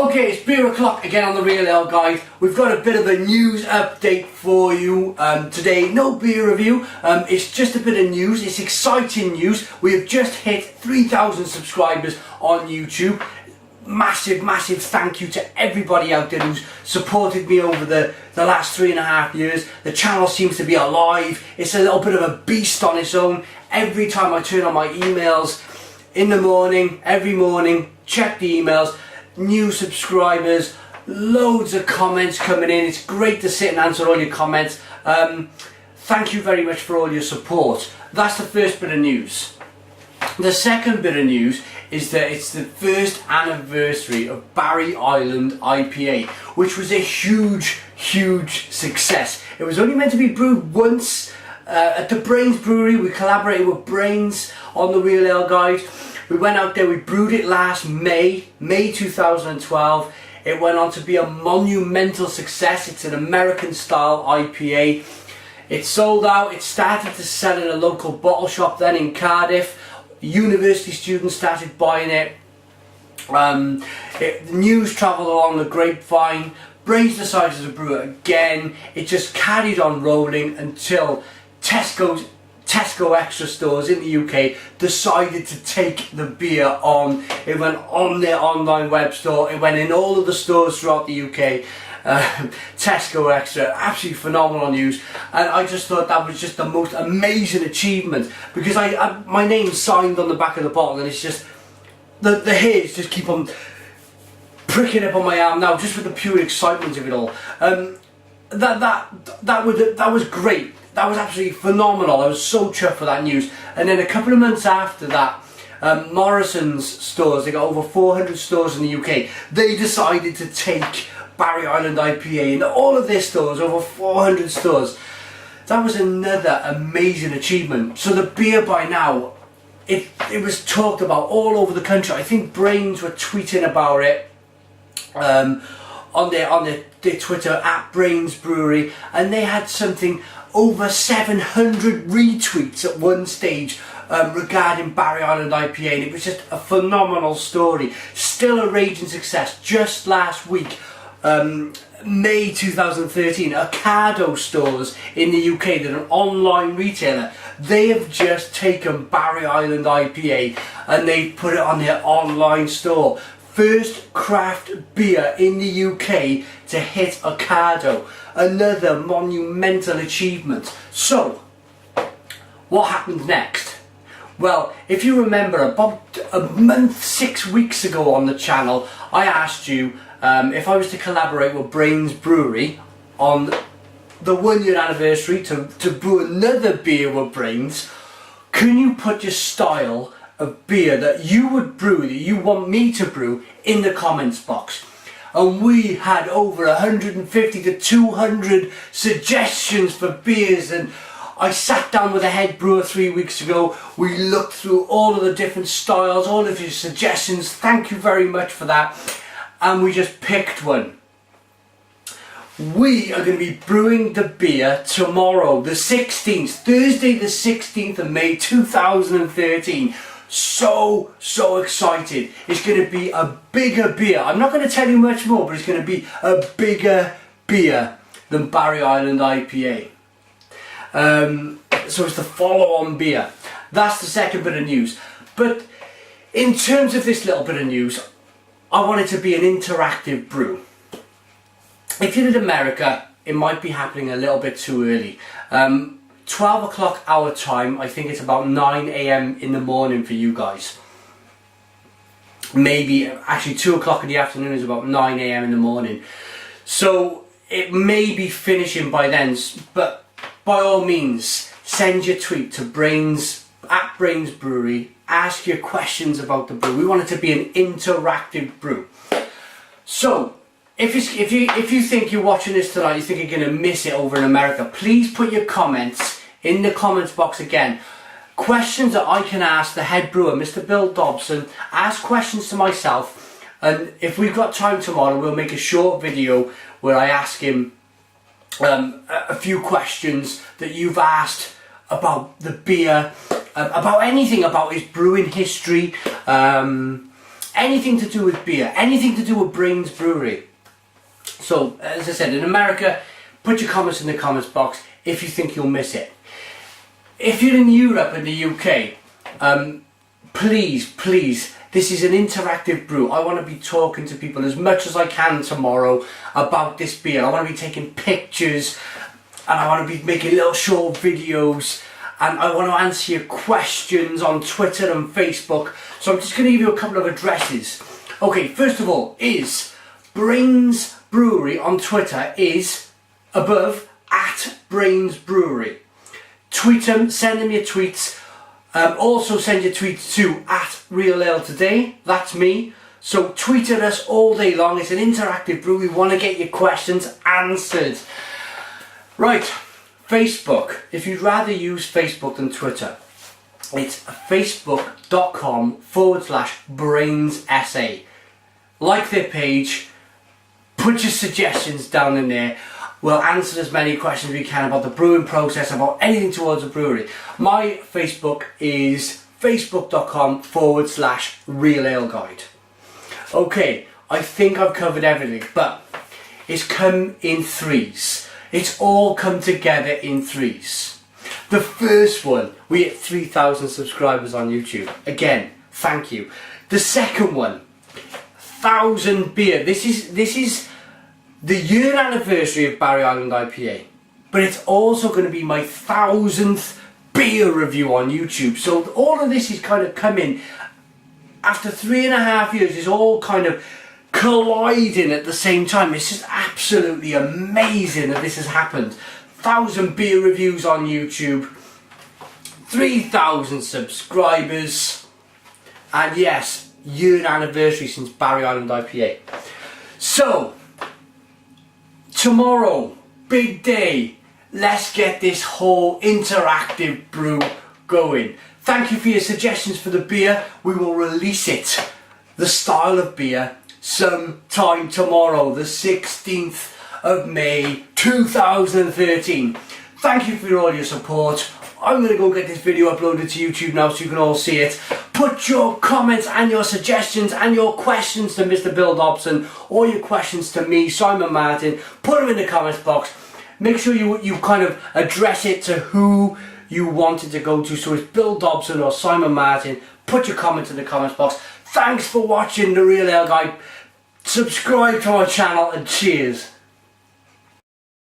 Okay, it's beer o'clock again on the Real Ale Guide. We've got a bit of a news update for you today. No beer review, it's just a bit of news. It's exciting news. We have just hit 3,000 subscribers on YouTube. Massive thank you to everybody out there who's supported me over the last 3.5 years. The channel seems to be alive. It's a little bit of a beast on its own. Every time I turn on my emails in the morning, every morning, check the emails, new subscribers, loads of comments coming in. It's great to sit and answer all your comments. Thank you very much for all your support. That's the first bit of news. The second bit of news is that it's the first anniversary of Brew Island IPA, which was a huge success. It was only meant to be brewed once at the Brains Brewery. We collaborated with Brains on the Real Ale Guide. We went out there, we brewed it last May 2012. It went on to be a monumental success. It's an American style IPA. It sold out. It started to sell in a local bottle shop then in Cardiff. University students started buying it. The news travelled along the grapevine. Brains decided to brew it again. It just carried on rolling until Tesco Extra stores in the UK decided to take the beer on. It went on their online web store. It went in all of the stores throughout the UK. Tesco Extra, absolutely phenomenal news, and I just thought that was just the most amazing achievement, because my name's signed on the back of the bottle, and it's just the hairs just keep on pricking up on my arm now, just with the pure excitement of it all. That was great. That was absolutely phenomenal. I was so chuffed for that news. And then a couple of months after that, Morrisons stores, they got over 400 stores in the UK, they decided to take Brew Island IPA in all of their stores, over 400 stores. That was another amazing achievement. So the beer by now, it was talked about all over the country. I think Brains were tweeting about it on their Twitter at Brains Brewery, and they had something over 700 retweets at one stage regarding Brew Island IPA, and it was just a phenomenal story. Still a raging success. Just last week, May 2013, Ocado stores in the UK, that are an online retailer, they have just taken Brew Island IPA and they put it on their online store. First craft beer in the UK to hit Ocado. Another monumental achievement. So, what happens next? Well, if you remember, about a month, 6 weeks ago on the channel, I asked you if I was to collaborate with Brains Brewery on the 1 year anniversary to brew another beer with Brains, can you put your style of beer that you would brew, that you want me to brew, in the comments box? And we had over 150 to 200 suggestions for beers, and I sat down with a head brewer 3 weeks ago. We looked through all of the different styles, all of your suggestions. Thank you very much for that. And we just picked one. We are going to be brewing the beer tomorrow, the 16th, Thursday the 16th of May 2013. So excited. It's going to be a bigger beer. I'm not going to tell you much more, but it's going to be a bigger beer than Brew Island IPA. So it's the follow-on beer. That's the second bit of news. But in terms of this little bit of news, I want it to be an interactive brew. If you're in America, it might be happening a little bit too early. 12 o'clock our time, I think it's about 9 AM in the morning for you guys. Maybe, actually 2 o'clock in the afternoon is about 9 AM in the morning. So it may be finishing by then, but by all means, send your tweet to Brains, at Brains Brewery. Ask your questions about the brew. We want it to be an interactive brew. So, if you think you're watching this tonight, you think you're going to miss it over in America, please put your comments in the comments box again. Questions that I can ask the head brewer, Mr. Bill Dobson. Ask questions to myself, and if we've got time tomorrow, we'll make a short video where I ask him a few questions that you've asked about the beer, about anything, about his brewing history, anything to do with beer, anything to do with Brains Brewery. So, as I said, in America, put your comments in the comments box if you think you'll miss it. If you're in Europe and the UK, please, this is an interactive brew. I want to be talking to people as much as I can tomorrow about this beer. I want to be taking pictures, and I want to be making little short videos, and I want to answer your questions on Twitter and Facebook. So I'm just going to give you a couple of addresses. Okay, first of all, is Brains Brewery on Twitter is above at Brains Brewery. Tweet them, send them your tweets. Also send your tweets to at Real Ale Today. That's me. So tweet at us all day long. It's an interactive brew. We want to get your questions answered. Right, Facebook. If you'd rather use Facebook than Twitter, it's facebook.com/BrainsSA. Like their page. Put your suggestions down in there. We'll answer as many questions as we can about the brewing process, about anything towards a brewery. My Facebook is facebook.com/Real Ale Guide. Okay, I think I've covered everything, but it's come in threes. It's all come together in threes. The first one, we hit 3,000 subscribers on YouTube. Again, thank you. The second one, 1,000 beer. This is the year anniversary of Barry Island IPA, but it's also going to be my 1,000th beer review on YouTube. So all of this is kind of coming after 3.5 years. It's all kind of colliding at the same time. It's just absolutely amazing that this has happened. 1,000 beer reviews on YouTube, 3,000 subscribers, and yes, year anniversary since Barry Island IPA. So tomorrow, big day. Let's get this whole interactive brew going. Thank you for your suggestions for the beer. We will release it, the style of beer, sometime tomorrow, the 16th of May 2013. Thank you for all your support. I'm going to go get this video uploaded to YouTube now so you can all see it. Put your comments and your suggestions and your questions to Mr. Bill Dobson, or your questions to me, Simon Martin. Put them in the comments box. Make sure you kind of address it to who you want it to go to. So it's Bill Dobson or Simon Martin. Put your comments in the comments box. Thanks for watching The Real Ale Guide. Subscribe to our channel and cheers.